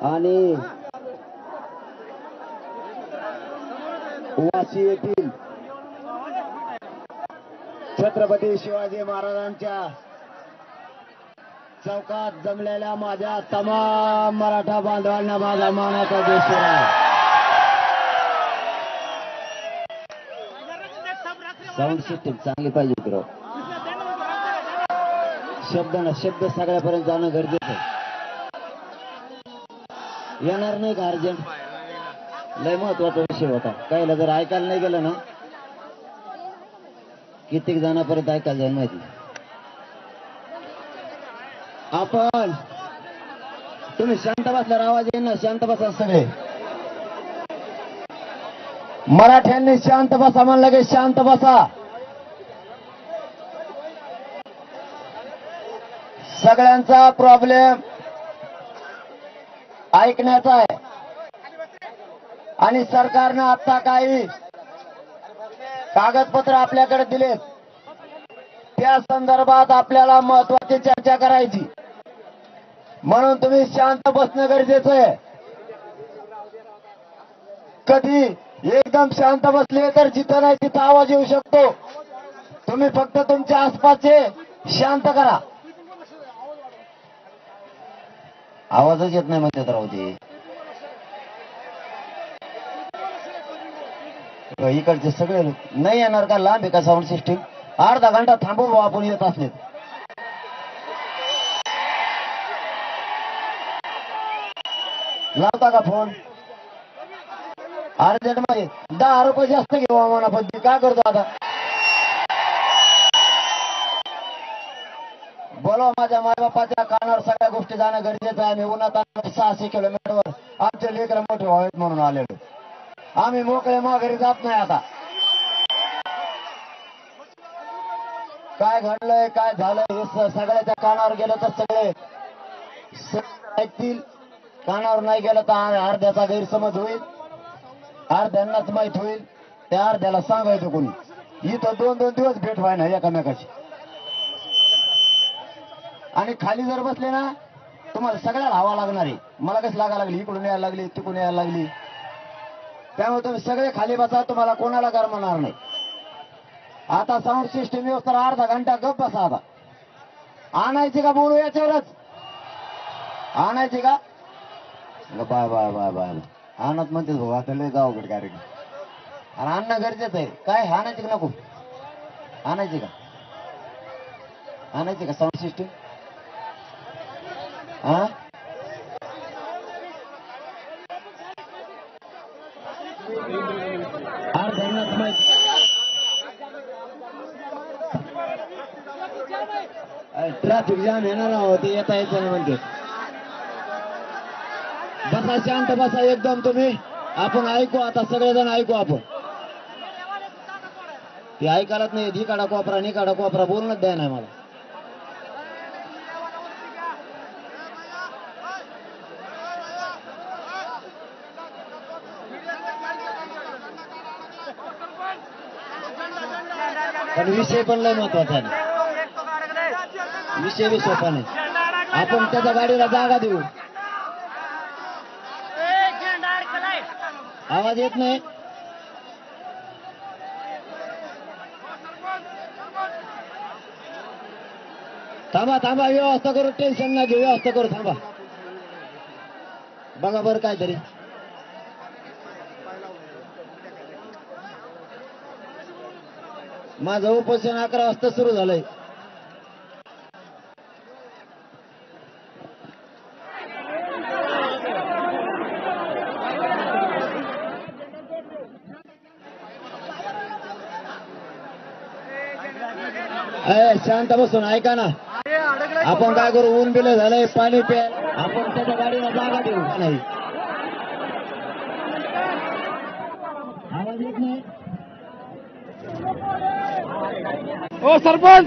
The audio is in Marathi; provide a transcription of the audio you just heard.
आणि वाशी येथील छत्रपती शिवाजी महाराजांच्या चौकात जमलेल्या माझ्या तमाम मराठा बांधवांना माझा मानाचा देशराव. साऊंड सिस्टीम चांगली पाहिजे मित्र. शब्द सगळ्यापर्यंत जाणं गरजेचं आहे. येणार नाही का अर्जंट? लय महत्वाचा विषय होता. काहीला जर ऐकायला नाही गेलं ना कित्येक जणांपर्यंत ऐकायला जाईल माहिती. आपण तुम्ही शांत बसल्यावर आवाज येईल ना. शांत बसा सगळे. मराठ्यांनी शांत बसा म्हणलं की शांत बसा. सगळ्यांचा प्रॉब्लेम ऐकण्याचा आहे आणि सरकारनं आता काही कागदपत्र आपल्याकडे दिलेत. त्या संदर्भात आपल्याला महत्वाची चर्चा करायची. म्हणून तुम्ही शांत बसणं गरजेचं आहे. कधी एकदम शांत बसले तर जिथं नाही तिथं आवाज येऊ शकतो. तुम्ही फक्त तुमच्या आसपासचे शांत करा. आवाजच येत नाही म्हणते तर राहू दे. इकडचे सगळे नाही येणार का? लांब आहे का साऊंड सिस्टीम? अर्धा घंटा थांबू आपण येत असले. लावता का फोन? अर्जंट मध्ये 10 रुपये जास्त घेऊ आम्हाला. पण काय करतो आता? बोला. माझ्या मायबापाच्या कानावर सगळ्या गोष्टी जाणं गरजेचं आहे. मी उन्हात 600 किलोमीटरवर आमचे लेकर मोठे व्हावेत म्हणून आलेलो. आम्ही मोकळे माघारी जात नाही. आता काय घडलंय काय झालंय हे सगळ्याच्या कानावर गेलं तर सगळे ऐकतील. कानावर नाही गेलं तर अर्ध्याचा गैरसमज होईल. अर्ध्यांनाच माहित होईल. त्या अर्ध्याला सांगायचं कोणी. इथं 2-2 दिवस भेट व्हाय ना एकामेकाची. आणि खाली जर बसले ना तुम्हाला सगळ्याला हवा लागणार आहे. मला कशी लागायला लागली? इकडून यायला लागली, तिकडून यायला लागली. त्यामुळे तुम्ही सगळे खाली बसा. तुम्हाला कोणाला गरमणार नाही. आता साऊंड सिस्टीम व्यवस्था अर्धा घंटा गप बसा. आता आणायची का बोलू याच्यावरच? आणायची का? बाय बाय बाय बाय आणत म्हणते भाऊ. आता लय गावकड कार्यक्रम आणि आणणं गरजेचं आहे. काय आणायची का नको? आणायची का? आणायची का साऊंड सिस्टीम? हा ट्रॅफिक जाम येणार होते. येता येत नाही म्हणते. बसा शांत बसा एकदम तुम्ही. आपण ऐकू आता सगळेजण ऐकू. आपण ते ऐकायलाच नाही. इकाडा कोपरा निकाडा कोपरा बोलणंच द्या नाही मला. पण विषय पण लय महत्वाचा आहे. विषय बी सोपा नाही. आपण त्याच्या गाडीला जागा देऊ. आवाज येत नाही. थांबा थांबा. व्यवस्था करू. टेन्शन ना घेऊ. व्यवस्था करू. थांबा. बघा बरं काहीतरी. माझं उपोषण 11 वाजता सुरू झालंय. शांत बसून ऐका ना. आपण काय करू? ऊन बिलं झालंय. पाणी प्या. आपण त्याच्या गाडीला जागा देऊ नाही. आवाज येत नाही. ओ सरपंच.